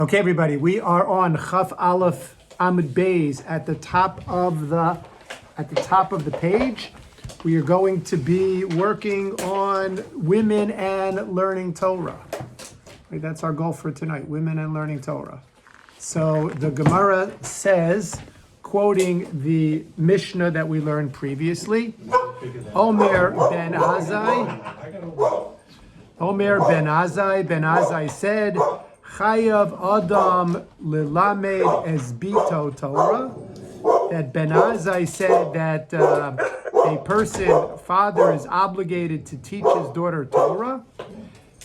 Okay, everybody, we are on Chaf Aleph Amud Beis at the top of the page. We are going to be working on women and learning Torah. Right, that's our goal for tonight, women and learning Torah. So the Gemara says, quoting the Mishnah that we learned previously, Omer ben Azai said, Chayav Adam lilamed esbito Torah. That Ben Azai said that a person, father, is obligated to teach his daughter Torah.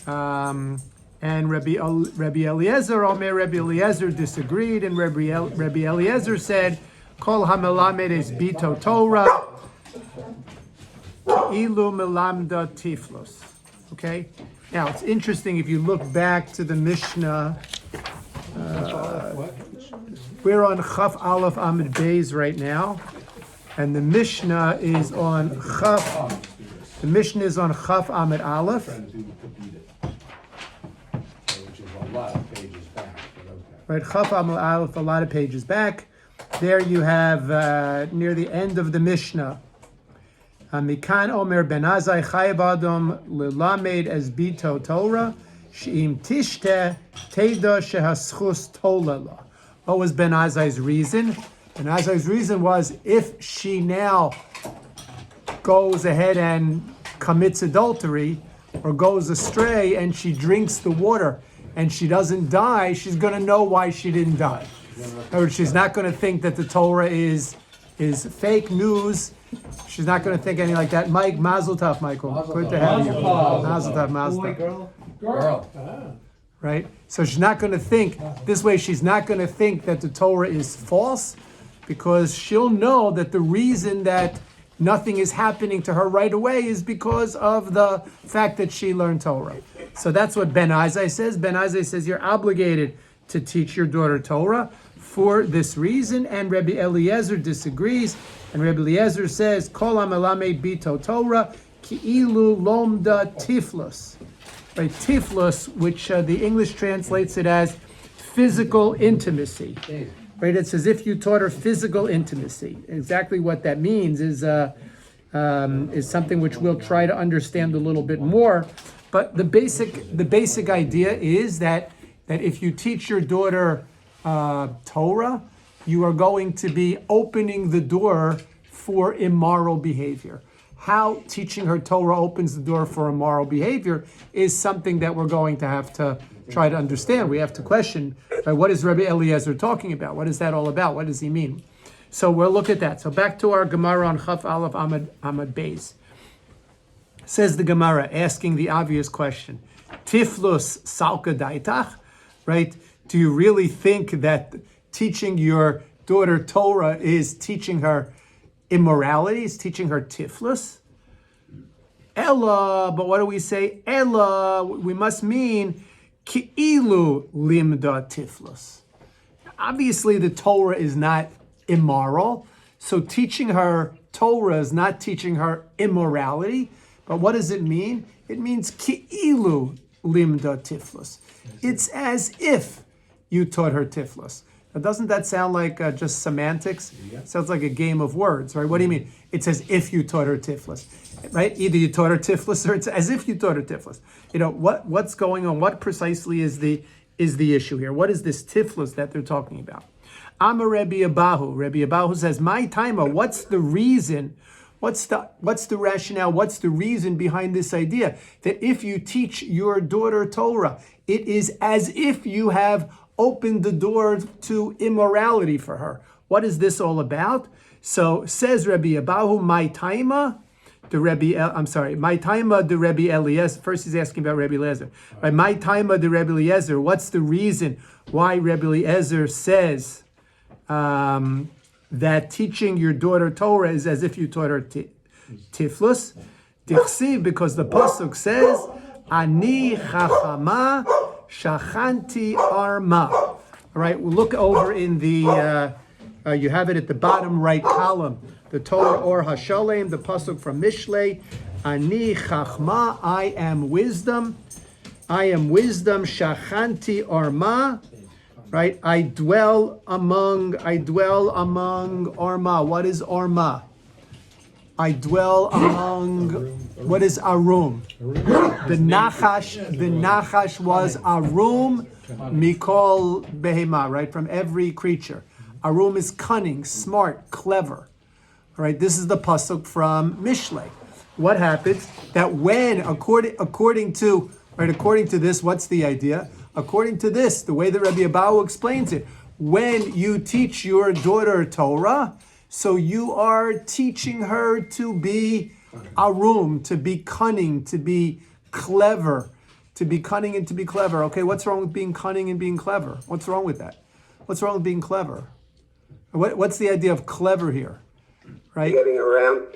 And Rabbi Eliezer, Rabbi Eliezer disagreed, and Rabbi Eliezer said, Kol hamelamed esbito Torah, ilu melamda tiflos. Okay? Now, it's interesting if you look back to the Mishnah. We're on Chaf Aleph Amud Beis right now, and the Mishnah is on Chaf. The Mishnah is on Chaf Amud Aleph. Which is a lot of pages back. Right, Chaf Amud Aleph, a lot of pages back. There you have near the end of the Mishnah. Mikan Omer ben Azai Chayav Adam lilamed esbito Torah she'im tishte teda shehaschus tolela. What was Ben Azai's reason? Ben Azai's reason was if she now goes ahead and commits adultery or goes astray and she drinks the water and she doesn't die, she's going to know why she didn't die. Or she's not going to think that the Torah is fake news. She's not going to think anything like that. Mike, Mazel Tov, Michael. Good to have you. Mazel Tov, Mazel Tov. Girl. Right? So she's not going to think, this way she's not going to think that the Torah is false, because she'll know that the reason that nothing is happening to her right away is because of the fact that she learned Torah. So that's what Ben Azai says. Ben Azai says you're obligated to teach your daughter Torah for this reason, and Rabbi Eliezer disagrees, and Rabbi Eliezer says, Kol hamelamed bito Torah ki'ilu lomda tiflos. Right, tiflos, which the English translates it as physical intimacy. Right, it's as if you taught her physical intimacy. Exactly what that means is something which we'll try to understand a little bit more. But the basic idea is that if you teach your daughter Torah, you are going to be opening the door for immoral behavior. How teaching her Torah opens the door for immoral behavior is something that we're going to have to try to understand. We have to question, what is Rabbi Eliezer talking about? What is that all about? What does he mean? So we'll look at that. So back to our Gemara on Chaf Aleph Amud Beis. Says the Gemara, asking the obvious question, Tiflus salka daitach, right? Do you really think that teaching your daughter Torah is teaching her immorality, is teaching her tiflus? Ella, but what do we say? Ella, we must mean ki'ilu limda tiflus. Obviously, the Torah is not immoral, so teaching her Torah is not teaching her immorality. But what does it mean? It means ki'ilu limda tiflus. It's as if you taught her tiflus. Now, doesn't that sound like just semantics? Yeah. Sounds like a game of words, right? What do you mean? It's as if you taught her tiflus, right? Either you taught her tiflus or it's as if you taught her tiflus. You know, what's going on? What precisely is the issue here? What is this tiflus that they're talking about? Amar Rabbi Abahu. Rabbi Abahu says, my timer, what's the reason? What's the rationale? What's the reason behind this idea that if you teach your daughter Torah, it is as if you have opened the door to immorality for her? What is this all about? So says Rabbi Abahu, my taima, my taima the Rabbi Eliezer. First he's asking about Rabbi Eliezer. Right, my taima the Rabbi Eliezer. What's the reason why Rabbi Eliezer says that teaching your daughter Torah is as if you taught her tiflus? Dichsiv, because the pasuk says, Ani chachama shachanti arma. All right, we'll look over in the, you have it at the bottom right column, the Torah or Hashalem, the pasuk from Mishlei, Ani chachma, I am wisdom, shachanti arma, right? I dwell among Arma. What is Arma? I dwell among, what is Arum? The Nachash was Arum Mikol Behema, right? From every creature. Arum is cunning, smart, clever. All right, this is the pasuk from Mishlei. What happens? That when, according to this, what's the idea? According to this, the way that Rabbi Abahu explains it, when you teach your daughter Torah, so you are teaching her to be arum, to be cunning, to be clever, to be cunning and to be clever. Okay, what's wrong with being cunning and being clever? What's wrong with that? What's wrong with being clever? What's the idea of clever here? Right? Getting around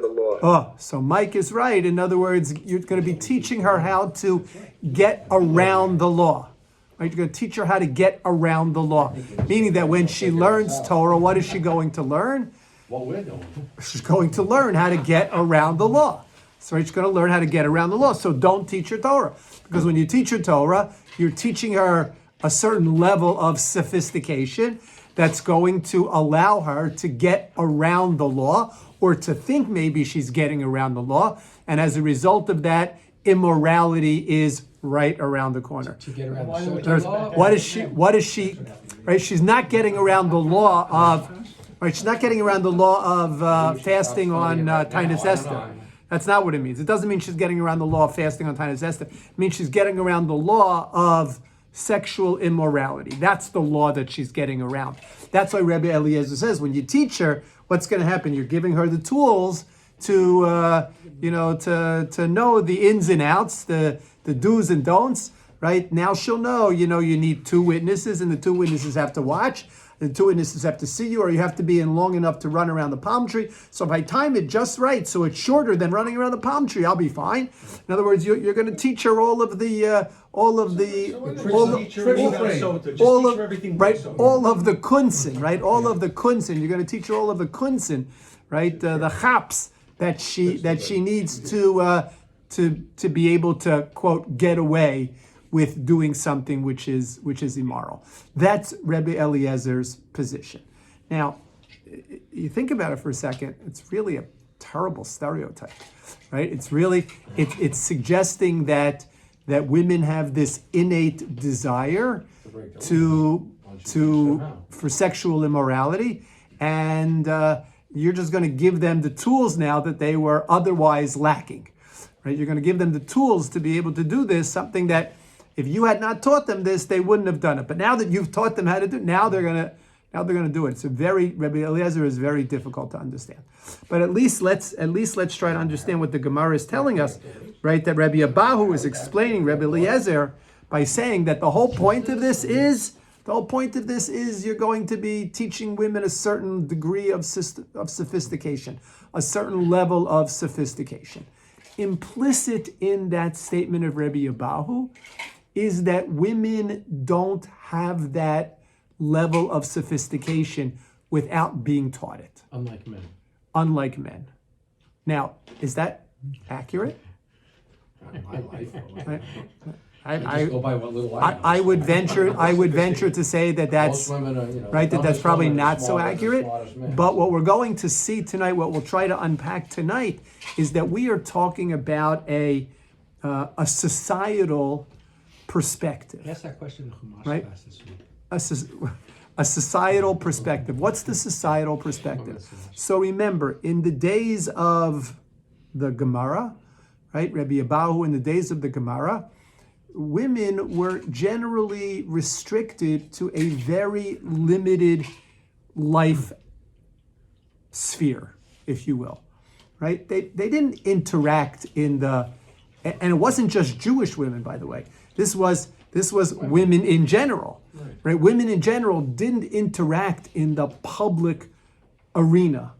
the law. Oh, so Mike is right. In other words, you're going to be teaching her how to get around the law. Right? You're going to teach her how to get around the law. Meaning that when she learns Torah, what is she going to learn? What we're doing. She's going to learn how to get around the law. So she's going to learn how to get around the law. So don't teach her Torah. Because when you teach her Torah, you're teaching her a certain level of sophistication that's going to allow her to get around the law, or to think maybe she's getting around the law. And as a result of that, immorality is right around the corner. To get around the Sotah law? What is she, right? She's not getting around the law of, right? She's not getting around the law of fasting on Tainus Esther. That's not what it means. It doesn't mean she's getting around the law of fasting on Tainus Esther. It means she's getting around the law of sexual immorality. That's the law that she's getting around. That's why Rabbi Eliezer says, when you teach her, what's going to happen? You're giving her the tools to, to know the ins and outs, the do's and don'ts, right? Now she'll know, you need two witnesses, and the two witnesses have to watch. The two witnesses have to see you, or you have to be in long enough to run around the palm tree. So if I time it just right, so it's shorter than running around the palm tree, I'll be fine. In other words, you're going to teach her all of the kunsin, right? All of the kunsin. You're going to teach her all of the kunsin, right? The chaps that she needs to be able to, quote, get away with doing something which is immoral. That's Rebbe Eliezer's position. Now, you think about it for a second, it's really a terrible stereotype, right? It's suggesting that women have this innate desire for sexual immorality, and you're just going to give them the tools now that they were otherwise lacking, right? You're going to give them the tools to be able to do this, something that if you had not taught them this, they wouldn't have done it. But now that you've taught them how to do it, now they're gonna do it. It's Rabbi Eliezer is very difficult to understand. But at least let's try to understand what the Gemara is telling us, right? That Rabbi Abahu is explaining Rabbi Eliezer by saying that the whole point of this is you're going to be teaching women a certain degree of sophistication, a certain level of sophistication. Implicit in that statement of Rabbi Abahu is that women don't have that level of sophistication without being taught it. Unlike men. Now, is that accurate? My life. I just go by what little I would venture to say that that's Most women are, right. That's dumbest probably women are not so smarter than the accurate. smartest men. But what we're going to see tonight, what we'll try to unpack tonight, is that we are talking about a societal perspective. Ask that question in Chumash Right. class this week. A societal perspective. What's the societal perspective? So remember, in the days of the Gemara, right, Rabbi Abahu, in the days of the Gemara, women were generally restricted to a very limited life sphere, if you will, right? They didn't interact in the, and it wasn't just Jewish women, by the way. This was women in general, right? Women in general didn't interact in the public arena,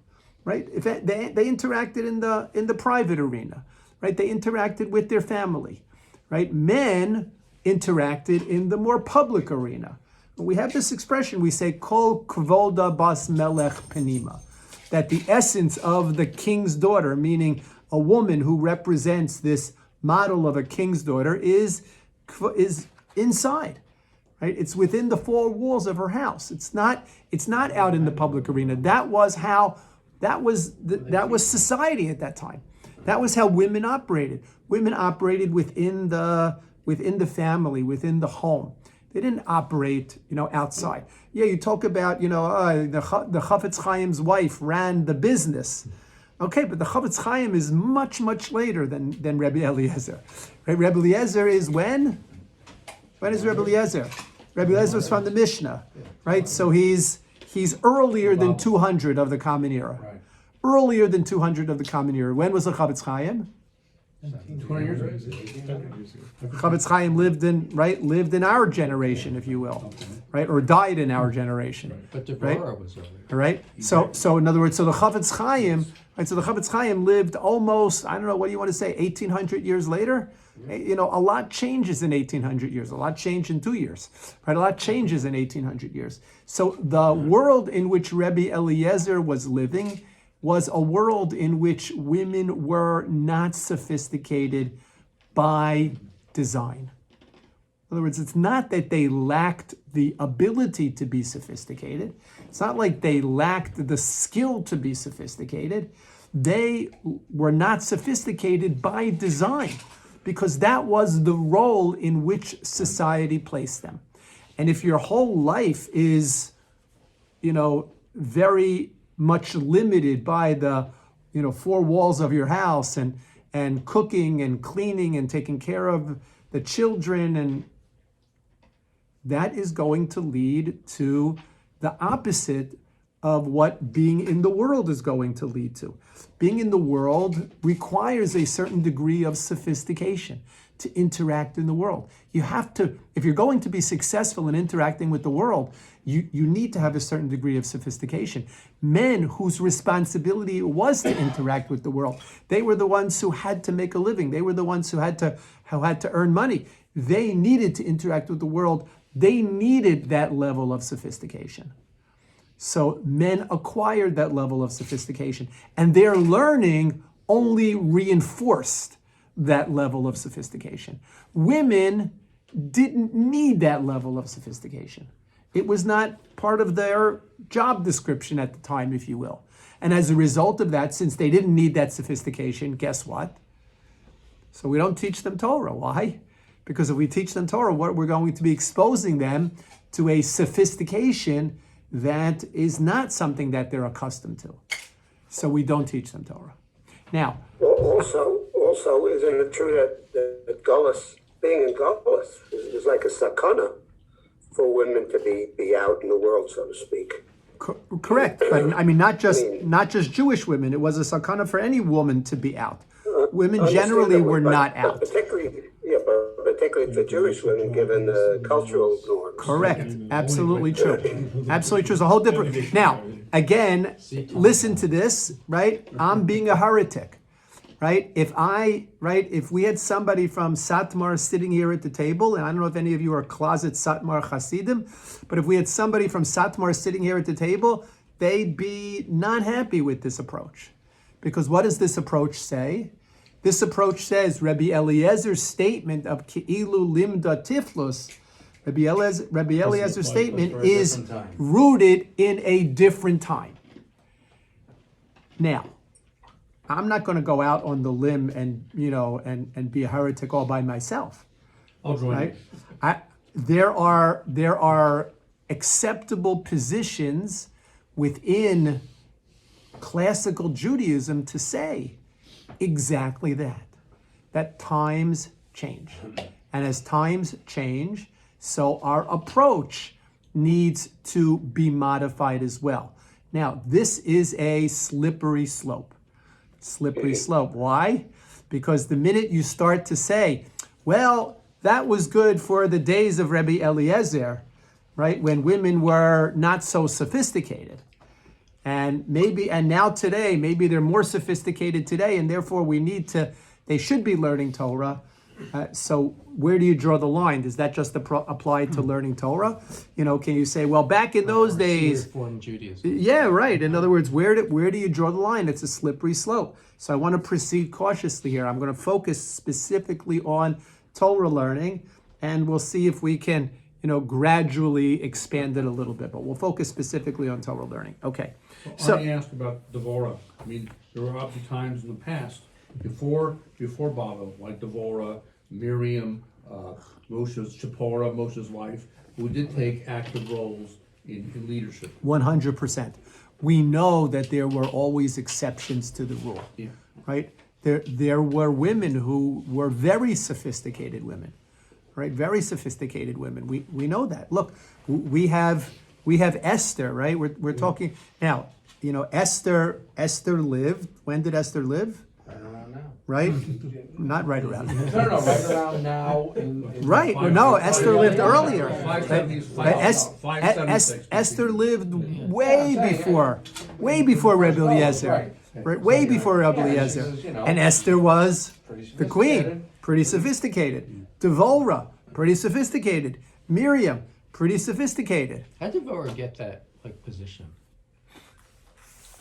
right? If they interacted in the private arena, right? They interacted with their family. Right? Men interacted in the more public arena. We have this expression, we say, Kol kvoda bas melech penima, that the essence of the king's daughter, meaning a woman who represents this model of a king's daughter, is inside, right? It's within the four walls of her house. It's not out in the public arena. That was society at that time. That was how women operated. Women operated within the family, within the home. They didn't operate, outside. Yeah, you talk about, the Chafetz Chaim's wife ran the business. Okay, but the Chafetz Chaim is much, much later than Rebbe Eliezer. Right? Rebbe Eliezer is when? When is Rebbe Eliezer? Rebbe Eliezer is from the Mishnah, right? So he's earlier than 200 of the Common Era. Right. Earlier than 200 of the Common Era. When was the Chafetz Chaim? 20 years ago. Chafetz Chaim lived in our generation, if you will, right? Or died in our generation. But the right? Deborah was earlier. All right. So in other words, the Chafetz Chaim, right? So the Chafetz Chaim lived almost, I don't know, what do you want to say, 1,800 years later? A lot changes in 1,800 years. A lot changed in 2 years, right? A lot changes in 1,800 years. So the world in which Rebbe Eliezer was living was a world in which women were not sophisticated by design. In other words, it's not that they lacked the ability to be sophisticated. It's not like they lacked the skill to be sophisticated. They were not sophisticated by design because that was the role in which society placed them. And if your whole life is, very much limited by the, four walls of your house and cooking and cleaning and taking care of the children, and that is going to lead to the opposite of what being in the world is going to lead to. Being in the world requires a certain degree of sophistication to interact in the world. You have to, if you're going to be successful in interacting with the world, you need to have a certain degree of sophistication. Men whose responsibility was to interact with the world, they were the ones who had to make a living. They were the ones who had to earn money. They needed to interact with the world. They needed that level of sophistication. So men acquired that level of sophistication, and their learning only reinforced that level of sophistication. Women didn't need that level of sophistication. It was not part of their job description at the time, if you will. And as a result of that, since they didn't need that sophistication, guess what? So we don't teach them Torah. Why? Because if we teach them Torah, what we're going to be exposing them to a sophistication that is not something that they're accustomed to. So we don't teach them Torah. Now, also, isn't it true that Gullus, being in Gullus, is like a sakana for women to be out in the world, so to speak? Correct, but I mean, not just Jewish women. It was a sakana for any woman to be out. Women generally were not out. Particularly for Jewish women, given the cultural norms. Correct. Absolutely true. Absolutely true. It's a whole different. Now, again, listen to this, right? I'm being a heretic, right? If we had somebody from Satmar sitting here at the table, and I don't know if any of you are closet Satmar Hasidim, but if we had somebody from Satmar sitting here at the table, they'd be not happy with this approach. Because what does this approach say? This approach says Rabbi Eliezer's statement of Ki'ilu Limda Tiflus, Rabbi Eliezer's statement is rooted in a different time. Now, I'm not going to go out on the limb and be a heretic all by myself. I'll join you. There are acceptable positions within classical Judaism to say exactly that times change. And as times change, so our approach needs to be modified as well. Now, this is a slippery slope. Why? Because the minute you start to say, well, that was good for the days of Rabbi Eliezer, right, when women were not so sophisticated. And now today, maybe they're more sophisticated today, and therefore they should be learning Torah. So where do you draw the line? Does that just apply to learning Torah? Can you say, well, back in those days, Reform Judaism. Yeah, right. In other words, where do you draw the line? It's a slippery slope. So I want to proceed cautiously here. I'm going to focus specifically on Torah learning, and we'll see if we can, gradually expanded a little bit. But we'll focus specifically on Torah learning. Okay. So I asked about Devorah. I mean, there were obviously times in the past before Babel, like Devorah, Miriam, Moshe's wife, who did take active roles in leadership. 100%. We know that there were always exceptions to the rule, Yeah. right? There were women who were very sophisticated women, right? Very sophisticated women. We know that. Look, we have Esther, right? We're talking now. Esther lived. When did Esther live? Right around now. Right? Not right around. No, right around now. Right. Well, no, Esther lived earlier. 576. Esther lived way before Rebbe Eliezer. Right, way before Rebbe Eliezer. And Esther was the queen, pretty sophisticated. Devorah, pretty sophisticated. Miriam, pretty sophisticated. How did Devorah get that position?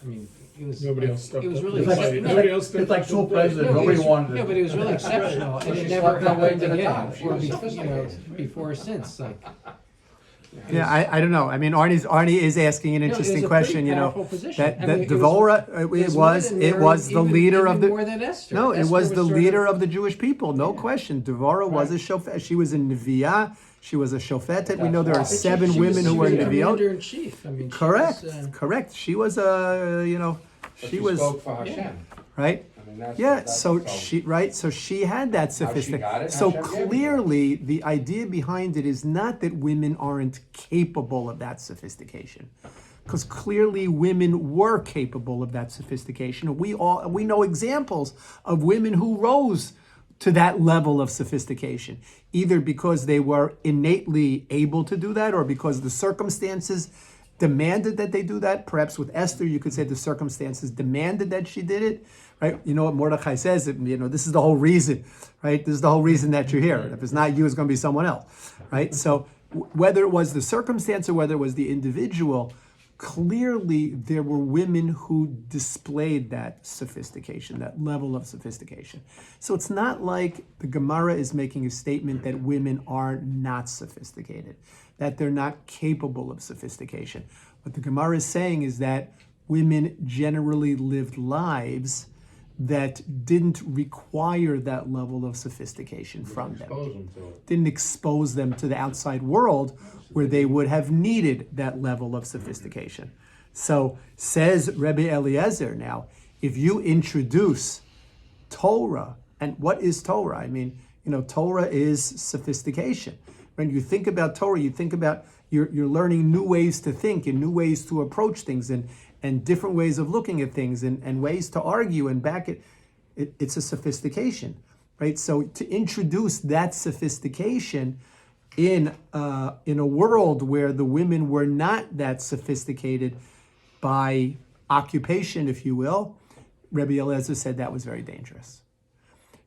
I mean, it was Nobody else stepped it was up. really It's like- exceptional. nobody else stepped It's like up. school president. No, it Nobody was- wanted. Yeah, but it was really exceptional, and She it never slept her way happened to the again, top. She or was be- sophisticated. before or since. Yeah, I don't know. I mean, Arnie is asking an No, it was interesting a question. pretty powerful position. That I mean, it was- Devorah, It it was the leader of the. more than Esther. No, it Esther was the sort leader of the Jewish people, no question. Devorah was a shofet. She was a neviah. She was a shofetet. We know there are But she- 7 women who were neviot. commander-in-chief. I mean, Correct, correct. She was she was spoke for Hashem. right. I mean, that's- Yeah, that's- so she had that got sophistication. it, So Hashem gave it. clearly, the idea behind it is not that women aren't capable of that sophistication, because clearly women were capable of that sophistication. We know examples of women who rose to that level of sophistication, either because they were innately able to do that, or because the circumstances demanded that they do that. Perhaps with Esther, you could say the circumstances demanded that she did it, right? You know what Mordechai says, this is the whole reason, right? This is the whole reason that you're here. If it's not you, it's going to be someone else, right? So whether it was the circumstance or whether it was the individual, clearly there were women who displayed that sophistication, that level of sophistication. So it's not like the Gemara is making a statement that women are not sophisticated, that they're not capable of sophistication. What the Gemara is saying is that women generally lived lives that didn't require that level of sophistication from them. Expose them to it. Didn't expose them to the outside world where they would have needed that level of sophistication. So says Rebbe Eliezer now, if you introduce Torah, and what is Torah? I mean, Torah is sophistication. When you think about Torah, you think about you're learning new ways to think and new ways to approach things and different ways of looking at things and ways to argue and back it. It's a sophistication, right? So to introduce that sophistication in a world where the women were not that sophisticated by occupation, if you will, Rebbe Eliezer said that was very dangerous.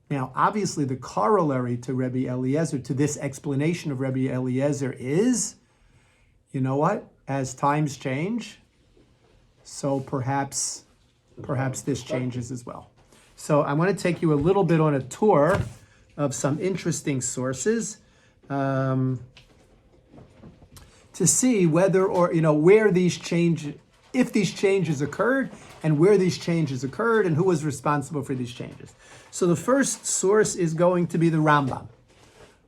Now, obviously, the corollary to Rebbe Eliezer, to this explanation of Rebbe Eliezer is, you know what? As times change, so perhaps this changes as well. So I want to take you a little bit on a tour of some interesting sources to see whether or where these changes, if these changes occurred, and where these changes occurred, and who was responsible for these changes. So the first source is going to be the Rambam.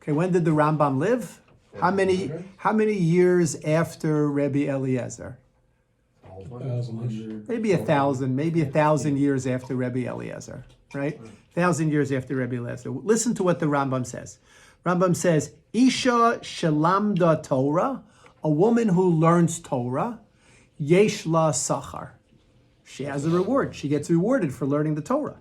Okay, when did the Rambam live? How many years after Rebbe Eliezer? 1,000. Maybe 1,000 years after Rebbe Eliezer, right? 1,000 years after Rebbe Eliezer. Listen to what the Rambam says. Rambam says, Isha shelamda Torah, a woman who learns Torah, yesh la sachar. She has a reward. She gets rewarded for learning the Torah.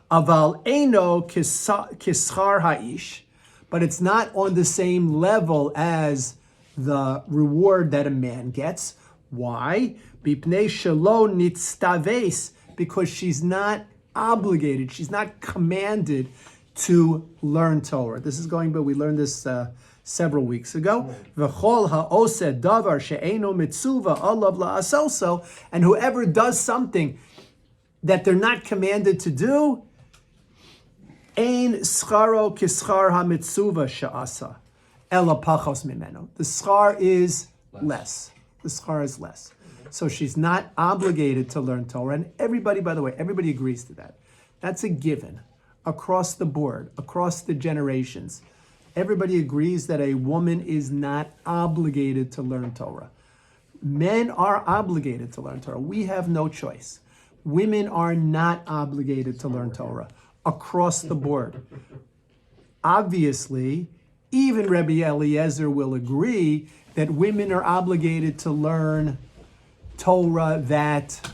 Aval eino kischar ha'ish, but it's not on the same level as the reward that a man gets. Why? Bipnei shelo nitztaves, because she's not obligated, she's not commanded to learn Torah. This is going, but we learned this several weeks ago. V'chol ha'oseh davar she'eino mitzuva alav la'asoso, and whoever does something that they're not commanded to do, ein scharo kischar ha'mitzuva she'asa. ela pachos mimeno. The schar is less. The schar is less. So she's not obligated to learn Torah. And everybody, by the way, everybody agrees to that. That's a given across the board, across the generations. Everybody agrees that a woman is not obligated to learn Torah. Men are obligated to learn Torah. We have no choice. Women are not obligated to learn Torah across the board. Obviously, even Rabbi Eliezer will agree that women are obligated to learn Torah that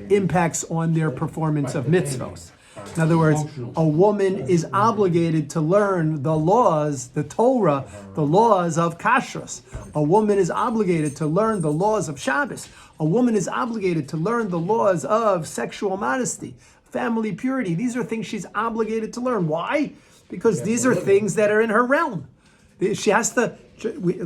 impacts on their performance of mitzvos. In other words, a woman is obligated to learn the laws, the Torah, the laws of kashrus. A woman is obligated to learn the laws of Shabbos. A woman is obligated to learn the laws of sexual modesty, family purity. These are things she's obligated to learn. Why? Because these are things that are in her realm. She has to,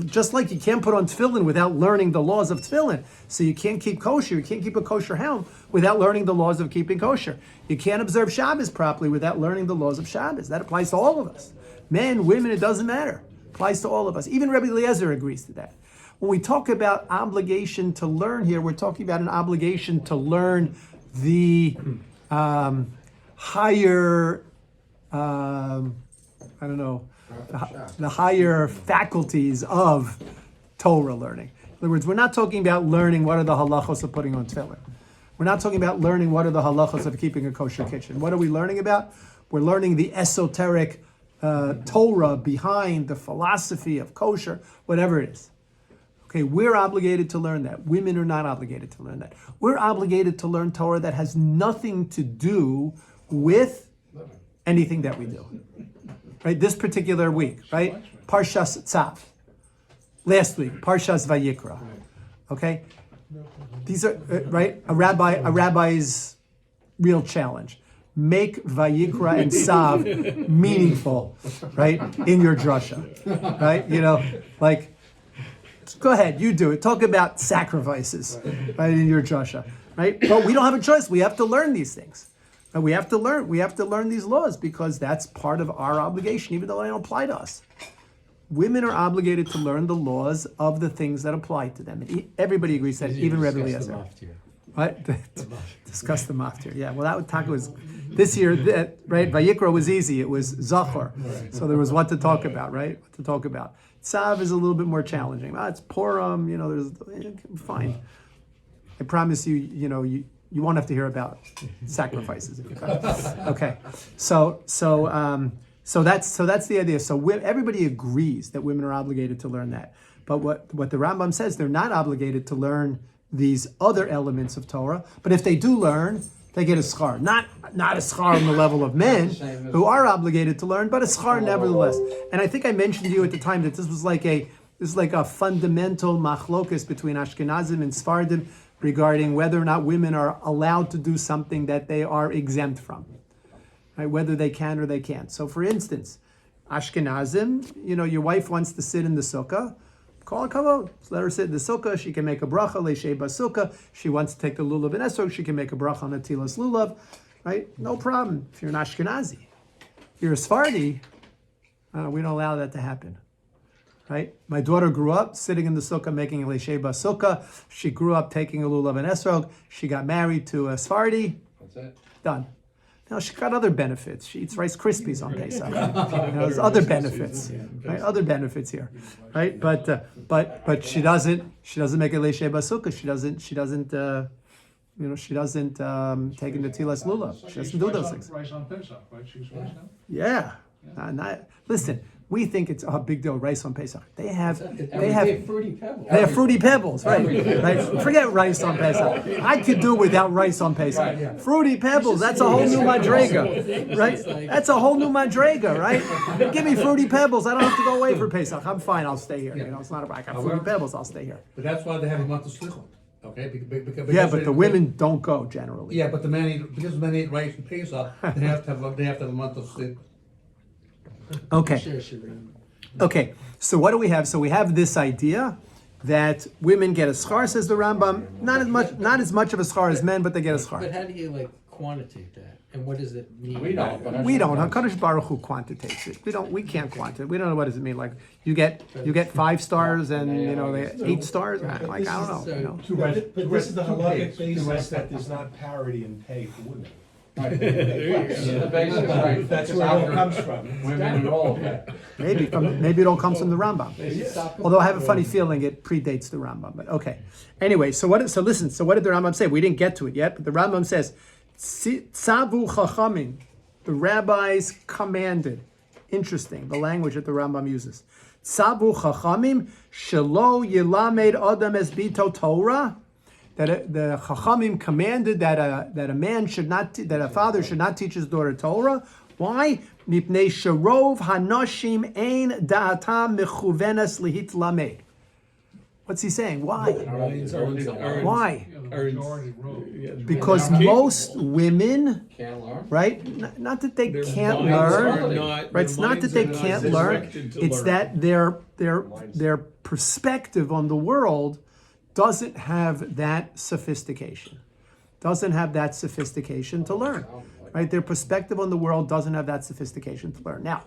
just like you can't put on tefillin without learning the laws of tefillin. So you can't keep kosher. You can't keep a kosher home without learning the laws of keeping kosher. You can't observe Shabbos properly without learning the laws of Shabbos. That applies to all of us. Men, women, it doesn't matter. It applies to all of us. Even Rabbi Eliezer agrees to that. When we talk about obligation to learn here, we're talking about an obligation to learn the higher, the higher faculties of Torah learning. In other words, we're not talking about learning what are the halachos of putting on tefillin. We're not talking about learning what are the halachos of keeping a kosher kitchen. What are we learning about? We're learning the esoteric Torah behind the philosophy of kosher, whatever it is. Okay, we're obligated to learn that. Women are not obligated to learn that. We're obligated to learn Torah that has nothing to do with anything that we do. Right, this particular week, right? Parshas Tzav. Last week, Parshas Vayikra. Okay, these are right. A rabbi's real challenge: make Vayikra and Tzav meaningful, right, in your drasha, right? You know, like, go ahead, you do it. Talk about sacrifices, right, in your drasha, right? But we don't have a choice. We have to learn these things. And we have to learn these laws because that's part of our obligation, even though they don't apply to us. Women are obligated to learn the laws of the things that apply to them. And everybody agrees that, even Rebbe Eliezer. What? Discuss the maftir. Yeah, well, that was this year, right? Vayikra was easy. It was Zachor. So there was what to talk about, right? What to talk about. Tzav is a little bit more challenging. It's Purim, you know, there's fine. I promise you, you won't have to hear about sacrifices if you come. Okay, so that's the idea. So everybody agrees that women are obligated to learn that. But what the Rambam says, they're not obligated to learn these other elements of Torah. But if they do learn, they get a schar. Not a schar on the level of men who are obligated to learn, but a schar nevertheless. And I think I mentioned to you at the time that this was like a fundamental machlokus between Ashkenazim and Sfardim regarding whether or not women are allowed to do something that they are exempt from, right? Whether they can or they can't. So, for instance, Ashkenazim, your wife wants to sit in the sukkah, call a kavod. Let her sit in the sukkah. She can make a bracha leishei basukkah. She wants to take the lulav and esrog. She can make a bracha on a tilas lulav, right? No problem. If you're an Ashkenazi, if you're a Sephardi, we don't allow that to happen. Right? My daughter grew up sitting in the sukkah making a leishei basukkah. She grew up taking a lulav and esrog. She got married to a Sephardi. That's it. Done. Now she got other benefits. She eats Rice Krispies on Pesach. There's other benefits, right? Other benefits here, right? But she doesn't make a leishei basukkah. She doesn't take in the tilas lulav. She doesn't do those things. Rice on Pesach, right? She's rice now? Yeah. Listen, we think it's a big deal, rice on Pesach. They have fruity pebbles. They have fruity pebbles, right? Forget rice on Pesach. I could do without rice on Pesach. Fruity pebbles, that's a whole new madrega, right? That's a whole new madrega, right? Give me fruity pebbles. I don't have to go away for Pesach. I'm fine. I'll stay here. It's not about I got fruity pebbles. I'll stay here. But that's why they have a month of slichot. Okay, yeah, but the women don't go generally. Yeah, but because the men eat rice and Pesach, they have to have a month of slichot. Okay, so what do we have? So we have this idea that women get a schar, says the Rambam. Not as much of a schar as men, but they get a schar. But how do you quantitate that? And what does it mean? We don't, but We don't. HaKadosh Baruch Hu quantitates it. We can't quantitate. We don't know what does it mean. Like you get 5 stars and they 8 stars. Like I don't know. But this is the halachic basis that there's not parity in pay for women. Right. This is the basis, right? That's where it all comes from. Women and all of that. Maybe it all comes from the Rambam. Although I have a funny feeling it predates the Rambam. But okay. Anyway, so listen. So what did the Rambam say? We didn't get to it yet, but the Rambam says, "Tzavu chachamim." The rabbis commanded. Interesting, the language that the Rambam uses. Tzavu chachamim shelo yilamed adam es bito Torah. That the chachamim commanded that a father should not teach his daughter Torah. Why? Mipnei sharov hanoshim ein da'atam mechuvenes lihit lamed. What's he saying? Why? Why? Because most women, Can't learn. right? Not that they can't learn, right? It's not that they can't learn. It's that their perspective on the world doesn't have that sophistication. Doesn't have that sophistication to learn, right? Their perspective on the world doesn't have that sophistication to learn. Now,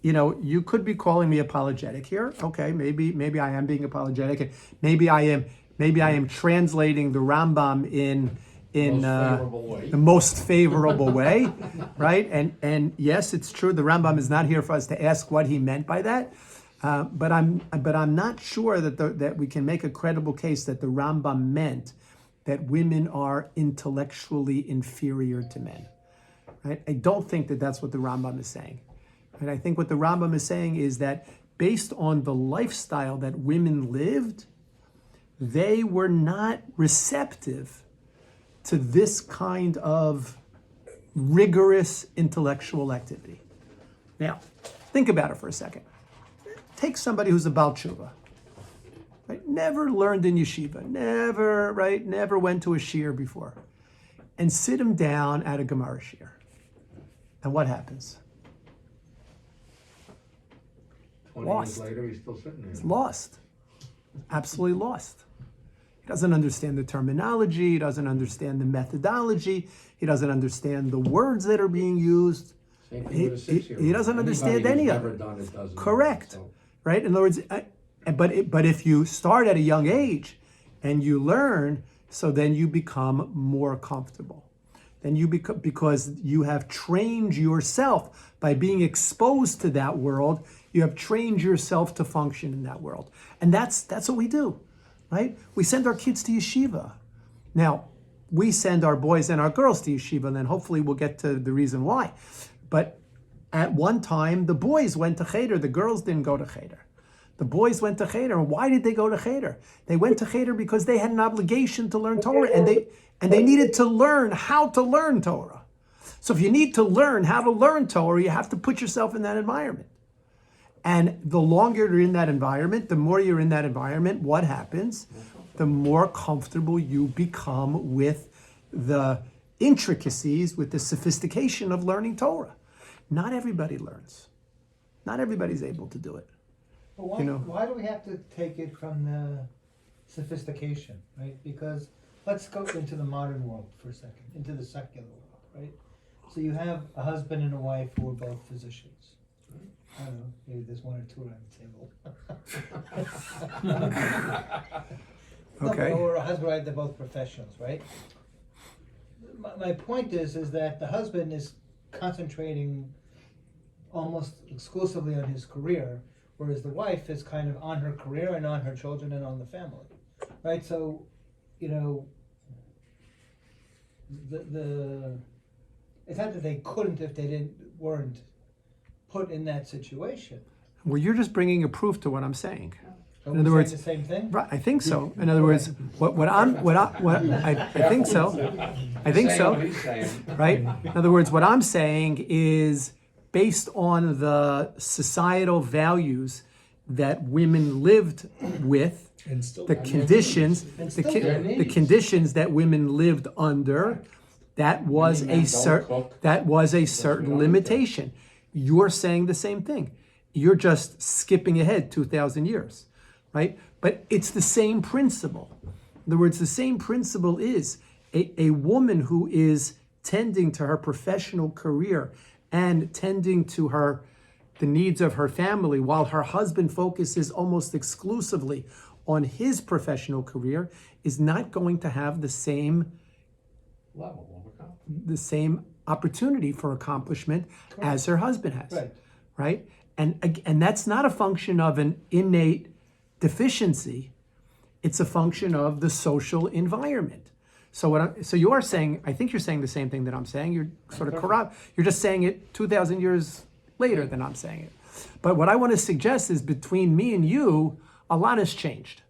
you could be calling me apologetic here. Okay, maybe I am being apologetic, and maybe I am translating the Rambam in the most favorable way, right? And yes, it's true. The Rambam is not here for us to ask what he meant by that. But I'm not sure that we can make a credible case that the Rambam meant that women are intellectually inferior to men. Right? I don't think that that's what the Rambam is saying. And I think what the Rambam is saying is that based on the lifestyle that women lived, they were not receptive to this kind of rigorous intellectual activity. Now, think about it for a second. Take somebody who's a Baal Tshuva, right? Never learned in yeshiva, never went to a shiur before, and sit him down at a Gemara shiur. And what happens? 20 Lost. years later, he's still sitting there. He's lost. Absolutely lost. He doesn't understand the terminology, he doesn't understand the methodology, he doesn't understand the words that are being used. Same thing with a 6-year-old. He doesn't understand any of Never it. done it, doesn't. Correct. So, Right? In other words, but if you start at a young age and you learn, so then you become more comfortable. Then you become, because you have trained yourself by being exposed to that world, you have trained yourself to function in that world. And that's what we do, right? We send our kids to yeshiva. Now, we send our boys and our girls to yeshiva, and then hopefully we'll get to the reason why. But at one time, the boys went to cheder, the girls didn't go to cheder. The boys went to cheder, and why did they go to cheder? They went to cheder because they had an obligation to learn Torah, and they needed to learn how to learn Torah. So if you need to learn how to learn Torah, you have to put yourself in that environment. And the longer you're in that environment, the more you're in that environment, what happens? The more comfortable you become with the intricacies, with the sophistication of learning Torah. Not everybody learns. Not everybody's able to do it. But why do we have to take it from the sophistication, right? Because let's go into the modern world for a second, into the secular world, right? So you have a husband and a wife who are both physicians. I don't know, maybe there's one or two around the table. Okay. Or a husband, right? They're both professionals, right? My point is that the husband is concentrating almost exclusively on his career, whereas the wife is kind of on her career and on her children and on the family, right? So, the it's not that they couldn't if they weren't put in that situation. Well, you're just bringing a proof to what I'm saying. So In other we're words, saying the same thing? right? I think so. In other words, I think so. I think Saying so. what he's saying. Right? In other words, what I'm saying is based on the societal values that women lived with, And still the conditions, their the needs. conditions that women lived under, that was Many men don't cook. a certain limitation. You're saying the same thing. You're just skipping ahead 2,000 years, right? But it's the same principle. In other words, the same principle is a woman who is tending to her professional career and tending to the needs of her family, while her husband focuses almost exclusively on his professional career, is not going to have the same opportunity for accomplishment as her husband has. Right? And that's not a function of an innate deficiency. It's a function of the social environment. So so you are saying, I think you're saying the same thing that I'm saying. You're sort of corrupt. You're just saying it 2,000 years later than I'm saying it. But what I want to suggest is between me and you, a lot has changed.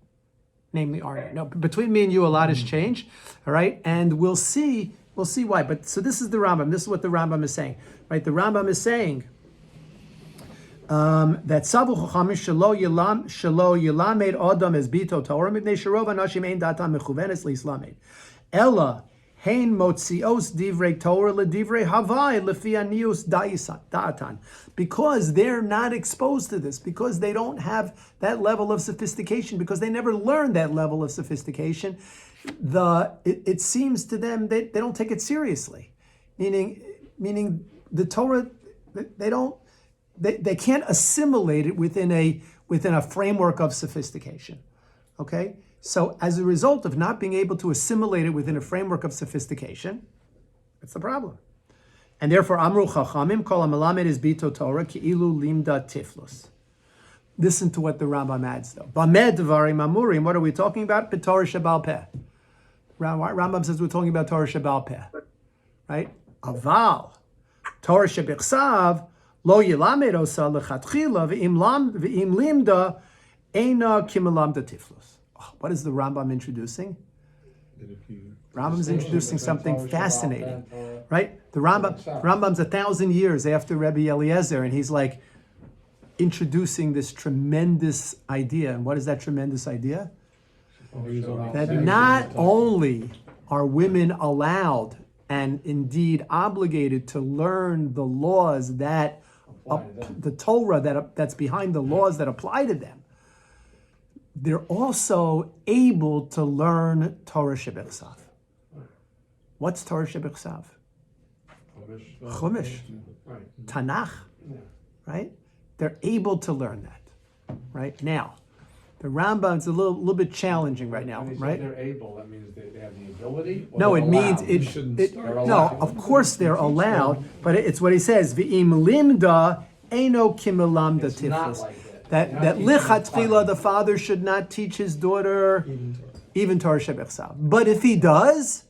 Namely, Arnie. No, between me and you, a lot has changed. All right, and we'll see why. But so this is the Rambam. This is what the Rambam is saying. Right, the Rambam is saying that Sabu Chachamim shelo yilamed Adam es bito Torah mipnei sherov anashim ein datam mechuvenes lislamed. Ella hein motzios divrei Torah ledivrei havai lefi anius da'atan. Because they're not exposed to this, because they don't have that level of sophistication, because they never learned that level of sophistication, it seems to them they don't take it seriously. Meaning the Torah, they can't assimilate it within a framework of sophistication. Okay? So as a result of not being able to assimilate it within a framework of sophistication, that's the problem. And therefore, Amru Chachamim, Kol HaMelamed is Bito Torah, Ki'ilu Limda Tiflus. Listen to what the Rambam adds, though. Bamed Dvarim Amurim, what are we talking about? Torah Shebal Peh. Rambam says we're talking about Torah Shebal Peh. Right? Aval, Torah Shebichsav, Lo Yilamed Osa Lechatchila, V'im Limda, Eina Kimelamda Tiflus. What is the Rambam introducing? Rambam's introducing something fascinating, right? The Rambam's 1,000 years after Rebbe Eliezer, and he's like introducing this tremendous idea. And what is that tremendous idea? That not only are women allowed and indeed obligated to learn the laws that the Torah that's behind the laws that apply to them, they're also able to learn Torah Shebichsav. What's Torah Shebichsav? Chumash. Tanakh. Right? They're able to learn that. Right? Now, the Rambam's a little bit challenging right now, right? They're able, that means they have the ability? No, it means no, of course they're allowed, but it's what he says, V'im limda eno kimelamda tiflis. That lichatchila, the father should not teach his daughter even Torah Shebichsav. But if he does,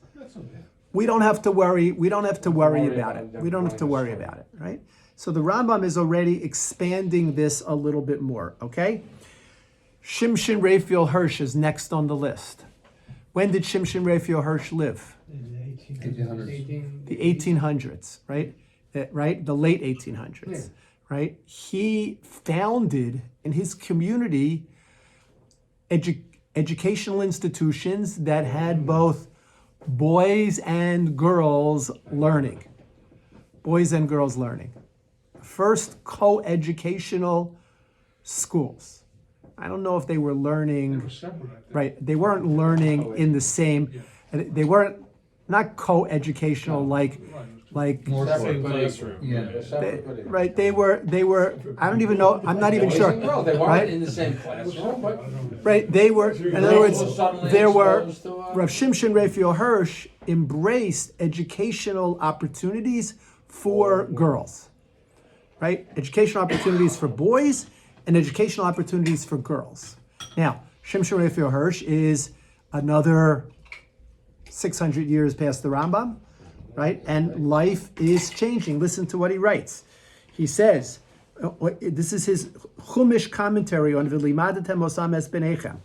we don't have to worry. We don't have to worry about it. We don't have to worry about it, right? So the Rambam is already expanding this a little bit more. Okay, Shimshon Raphael Hirsch is next on the list. When did Shimshon Raphael Hirsch live? The 1800s, right? Right, the late 1800s. Yeah. Right? He founded in his community educational institutions that had both boys and girls learning. Boys and girls learning. First co-educational schools. I don't know if they were learning, right? They weren't learning in the same, they weren't, not co-educational like More separate classroom. Right, they were, I don't even know, I'm not even sure. Well, they weren't right? in the same classroom, but. Right, they were, in other words, there were, Rav Shimshon Raphael Hirsch embraced educational opportunities for girls. Right, educational opportunities for boys and educational opportunities for girls. Now, Shimshon Raphael Hirsch is another 600 years past the Rambam. Right? And life is changing. Listen to what he writes. He says, this is his Chumash commentary on V'limadatem osam es benechem.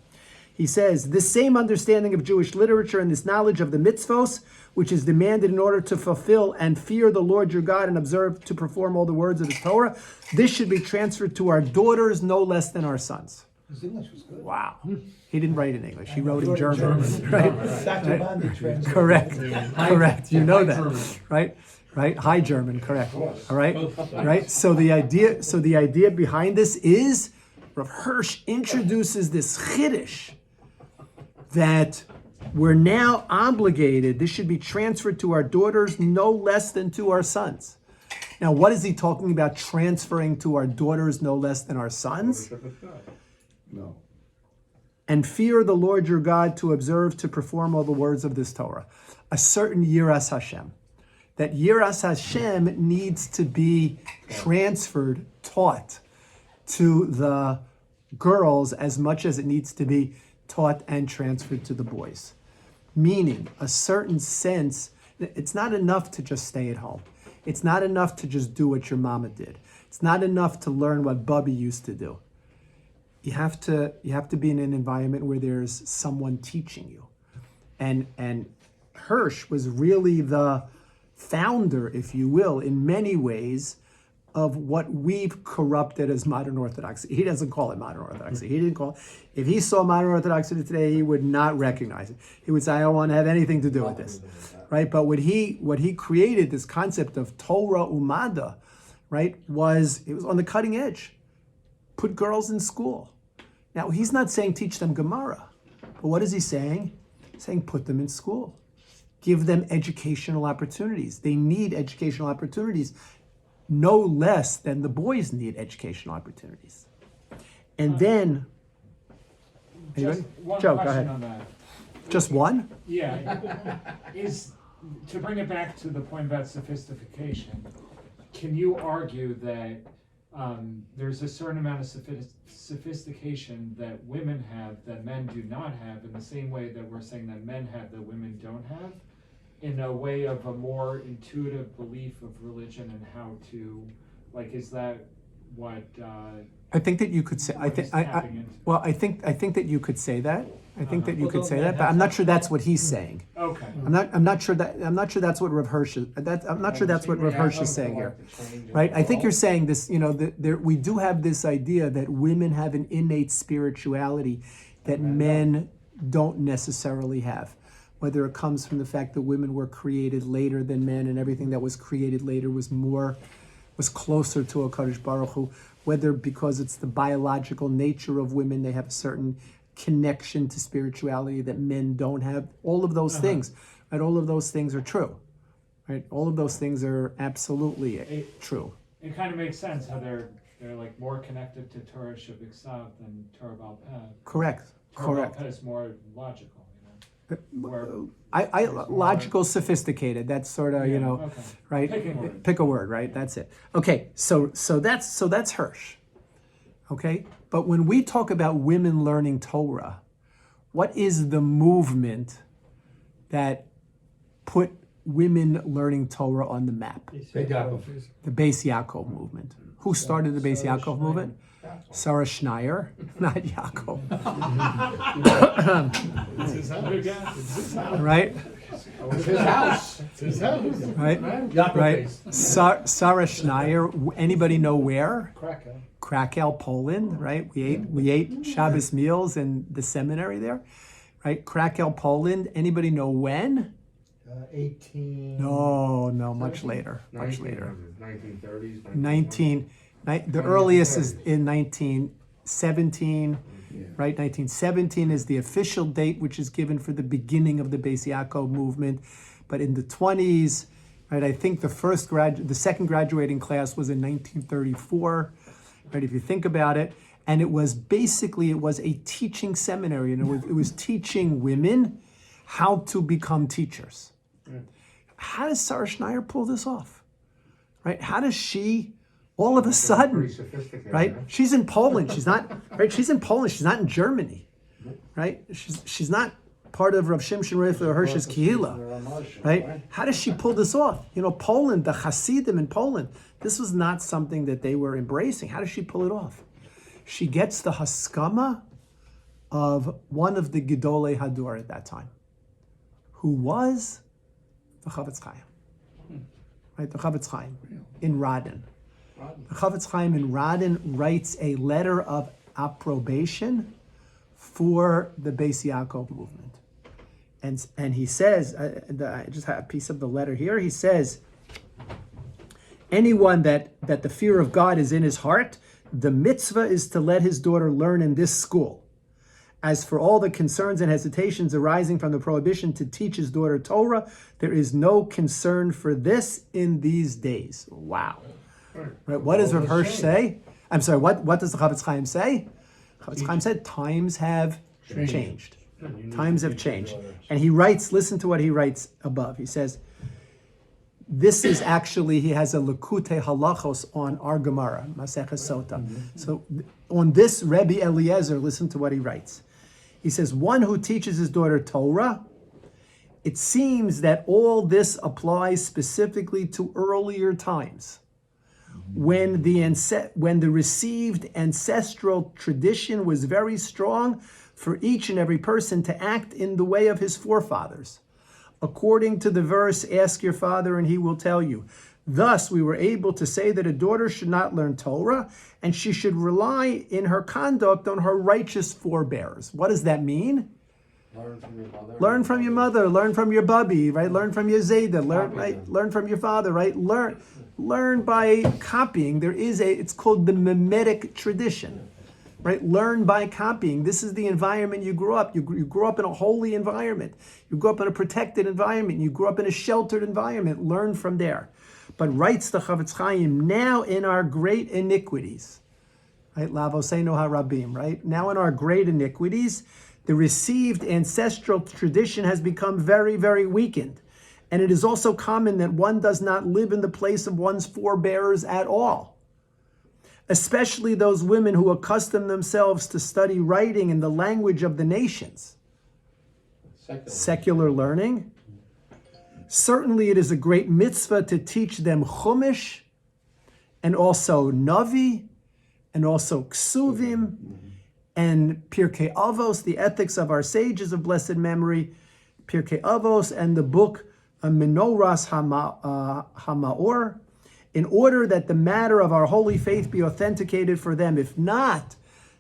He says, this same understanding of Jewish literature and this knowledge of the mitzvos, which is demanded in order to fulfill and fear the Lord your God and observe to perform all the words of the Torah, this should be transferred to our daughters no less than our sons. His English was good. Wow. He didn't write in English. He wrote in German. Right? Correct. You know that. Right? High German, correct. All right? Right? So the idea behind this is Rav Hirsch introduces this chiddush that we're now obligated, this should be transferred to our daughters no less than to our sons. Now, what is he talking about transferring to our daughters no less than our sons? No. And fear the Lord your God to observe, to perform all the words of this Torah. A certain Yiras Hashem. That Yiras Hashem needs to be transferred, taught to the girls as much as it needs to be taught and transferred to the boys. Meaning, a certain sense, it's not enough to just stay at home. It's not enough to just do what your mama did. It's not enough to learn what Bubby used to do. You have to be in an environment where there's someone teaching you. And Hirsch was really the founder, if you will, in many ways, of what we've corrupted as modern Orthodoxy. He doesn't call it modern Orthodoxy. He didn't call it. If he saw modern Orthodoxy today, he would not recognize it. He would say, I don't want to have anything to do with this. Right? But what he created, this concept of Torah Umada, right, it was on the cutting edge. Put girls in school. Now, he's not saying teach them Gemara. But what is he saying? He's saying put them in school. Give them educational opportunities. They need educational opportunities no less than the boys need educational opportunities. And then, Just one Joe, go question ahead. on that. Just one? Yeah, is, to bring it back to the point about sophistication, can you argue that there's a certain amount of sophistication that women have that men do not have, in the same way that we're saying that men have that women don't have, in a way of a more intuitive belief of religion and how to, like, is that what? I think that you could say. I think that you could say that. I think that you could say that, but I'm not sure that's what he's saying. Okay. I'm not sure that's what Rav Hirsch is. I'm not sure that's what Rav Hirsch is saying here, right? I think you're saying this. We do have this idea that women have an innate spirituality that men don't necessarily have. Whether it comes from the fact that women were created later than men, and everything that was created later was closer to HaKadosh Baruch Hu. Whether because it's the biological nature of women, they have a certain connection to spirituality that men don't have. All of those things, right? All of those things are true, right? All of those things are absolutely true. It kind of makes sense how they're like more connected to Torah Shabbat than Torah Baal Peh. Correct. Torah Correct. Baal Peh is more logical. Logical, sophisticated. That's sort of Okay. right. Pick a word, right? That's it. Okay, so that's Hirsch. Okay, but when we talk about women learning Torah, what is the movement that put women learning Torah on the map? The Beis Yaakov movement. Who started the Beis Yaakov movement? Sarah Schneier, not Yaakov. Right? It's his house. It's his house. Right? Right. Sarah Schneier. Anybody know where? Krakow, Poland. Right. We ate Shabbos meals in the seminary there. Right. Krakow, Poland. Anybody know when? 18. No, much later. Much later. 1930s. The earliest is in 1917. Right, 1917 is the official date, which is given for the beginning of the Beis Yaakov movement. But in the 20s, right, I think the second graduating class was in 1934. Right, if you think about it, and it was a teaching seminary, and it was teaching women how to become teachers. How does Sarah Schneier pull this off? Right, how does she? All of a sudden, right? She's in Poland. She's not right. She's in Poland. She's not in Germany, right? She's not part of Rav Shimshon Raphael Hirsch's Kehillah, right? How does she pull this off? Poland, the Hasidim in Poland. This was not something that they were embracing. How does she pull it off? She gets the haskama of one of the Gedolei Hador at that time, who was the Chavetz Chaim, right? The Chavetz Chaim in Radin. The Chavetz Chaim in Radin writes a letter of approbation for the Beis Yaakov movement. And he says, I just have a piece of the letter here, he says, anyone that the fear of God is in his heart, the mitzvah is to let his daughter learn in this school. As for all the concerns and hesitations arising from the prohibition to teach his daughter Torah, there is no concern for this in these days. Wow. Right. What does Rav Hirsch say? I'm sorry, what does the Chavetz Chaim say? Chavetz Chaim said times have changed. Times have changed. And he writes, listen to what he writes above. He says, this is actually, he has a Lekutei Halachos on our Gemara, Maseches Sotah. So on this, Rebbe Eliezer, listen to what he writes. He says, one who teaches his daughter Torah, it seems that all this applies specifically to earlier times, when the received ancestral tradition was very strong for each and every person to act in the way of his forefathers. According to the verse, ask your father and he will tell you. Thus, we were able to say that a daughter should not learn Torah, and she should rely in her conduct on her righteous forebears. What does that mean? Learn from your mother. Learn from your mother. Learn from your bubby, right? Learn from your zayda. Learn from your father, right? Learn by copying. It's called the mimetic tradition, right? Learn by copying. This is the environment you grew up. You grew up in a holy environment. You grew up in a protected environment. You grew up in a sheltered environment. Learn from there. But writes the Chavetz Chaim, now in our great iniquities, right? Lavosenu harabim, right? Now in our great iniquities, the received ancestral tradition has become very, very weakened. And it is also common that one does not live in the place of one's forebears at all. Especially those women who accustom themselves to study writing in the language of the nations. Secular learning. Certainly it is a great mitzvah to teach them Chumash, and also Navi, and also Ksuvim, and Pirkei Avos, the ethics of our sages of blessed memory, Pirkei Avos, and the book Menoras Hamaor, in order that the matter of our holy faith be authenticated for them. If not,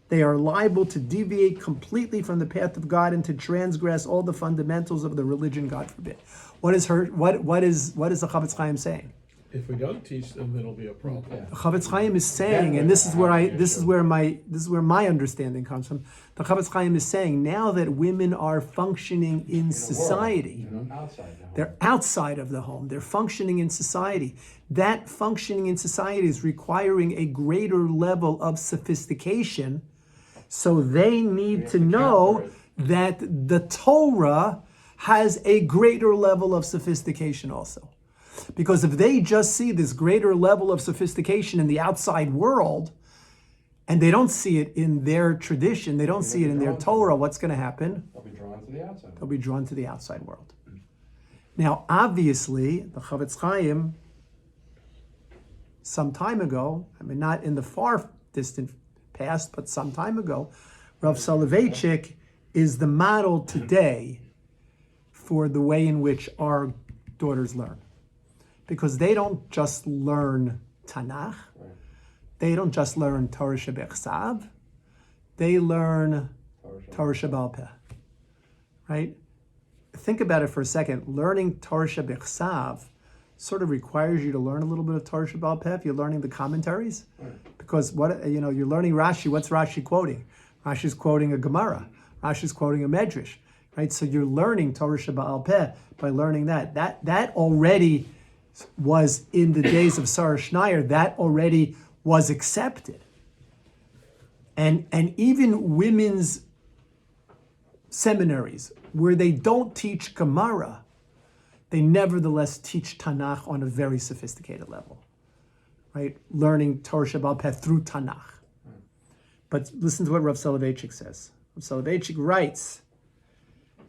they are liable to deviate completely from the path of God and to transgress all the fundamentals of the religion, God forbid. What is the Chavetz Chaim saying? If we don't teach them, it'll be a problem. The Chavetz Chaim is saying, and this is where my understanding comes from. The Chavetz Chaim is saying, now that women are functioning in society, they're outside of the home, they're functioning in society. That functioning in society is requiring a greater level of sophistication, so they need to know that the Torah has a greater level of sophistication also. Because if they just see this greater level of sophistication in the outside world, and they don't see it in their tradition, they don't see it in their Torah, what's going to happen? They'll be drawn to the outside. They'll be drawn to the outside world. Now, obviously, the Chavetz Chaim, some time ago, I mean, not in the far distant past, but some time ago, Rav Soloveitchik is the model today for the way in which our daughters learn. Because they don't just learn Tanakh, they don't just learn Torah Shebechsav, they learn Torah Sheba'al Peh, right? Think about it for a second. Learning Torah Shebechsav sort of requires you to learn a little bit of Torah Sheba'al Peh if you're learning the commentaries, because you're learning Rashi. What's Rashi quoting? Rashi's quoting a Gemara. Rashi's quoting a Medrash, right? So you're learning Torah Sheba'al Peh by learning that. That already was in the days of Sarah Schneier. That already was accepted, and even women's seminaries where they don't teach Gemara, they nevertheless teach Tanakh on a very sophisticated level, right? Learning Torah Sheba'al Peh through Tanakh. But listen to what Rav Soloveitchik says. Rav Soloveitchik writes,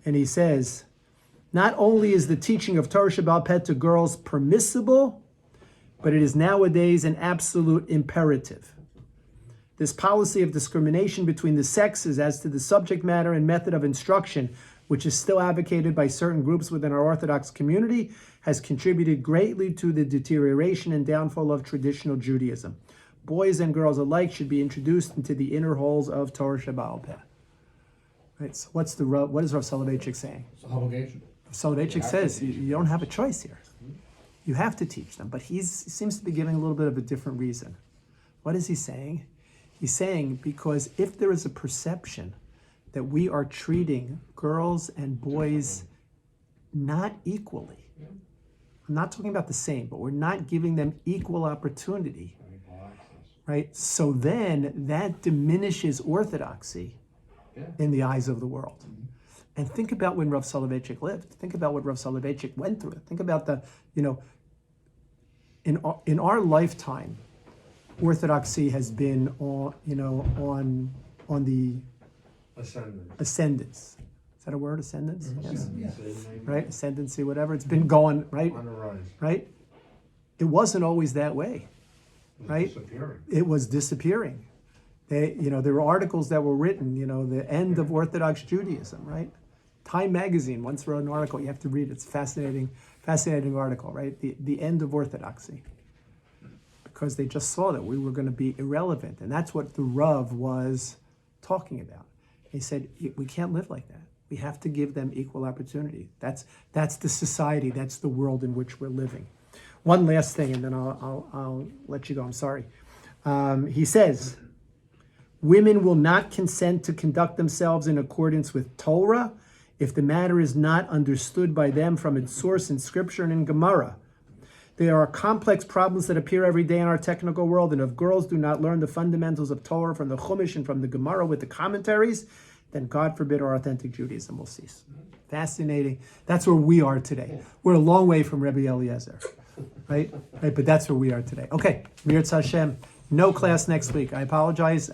and he says, not only is the teaching of Torah Sheba'al Peh to girls permissible, but it is nowadays an absolute imperative. This policy of discrimination between the sexes as to the subject matter and method of instruction, which is still advocated by certain groups within our Orthodox community, has contributed greatly to the deterioration and downfall of traditional Judaism. Boys and girls alike should be introduced into the inner halls of Torah Sheba'al Peh. Right, so what is Rav Soloveitchik saying? It's an obligation. Soloveitchik says you don't have a choice here. You have to teach them. But he seems to be giving a little bit of a different reason. What is he saying? He's saying because if there is a perception that we are treating girls and boys not equally. I'm not talking about the same, but we're not giving them equal opportunity, right? So then that diminishes orthodoxy in the eyes of the world. And think about when Rav Soloveitchik lived. Think about what Rav Soloveitchik went through. Think about the, in our lifetime, orthodoxy has been on the ascendance. Is that a word? Ascendance? Yes. Right? Ascendancy, whatever. It's been going, right? On the rise. Right? It wasn't always that way. Right? Disappearing. It was disappearing. There were articles that were written, the end of Orthodox Judaism, right? Time magazine once wrote an article, you have to read it. It's a fascinating article, right? The end of Orthodoxy. Because they just saw that we were going to be irrelevant. And that's what the Rav was talking about. He said, we can't live like that. We have to give them equal opportunity. That's the society, that's the world in which we're living. One last thing, and then I'll let you go. I'm sorry. He says, women will not consent to conduct themselves in accordance with Torah if the matter is not understood by them from its source in Scripture and in Gemara. There are complex problems that appear every day in our technical world, and if girls do not learn the fundamentals of Torah from the Chumash and from the Gemara with the commentaries, then God forbid our authentic Judaism will cease. Fascinating. That's where we are today. We're a long way from Rebbe Eliezer, right? But that's where we are today. Okay, Mir Hashem. No class next week. I apologize.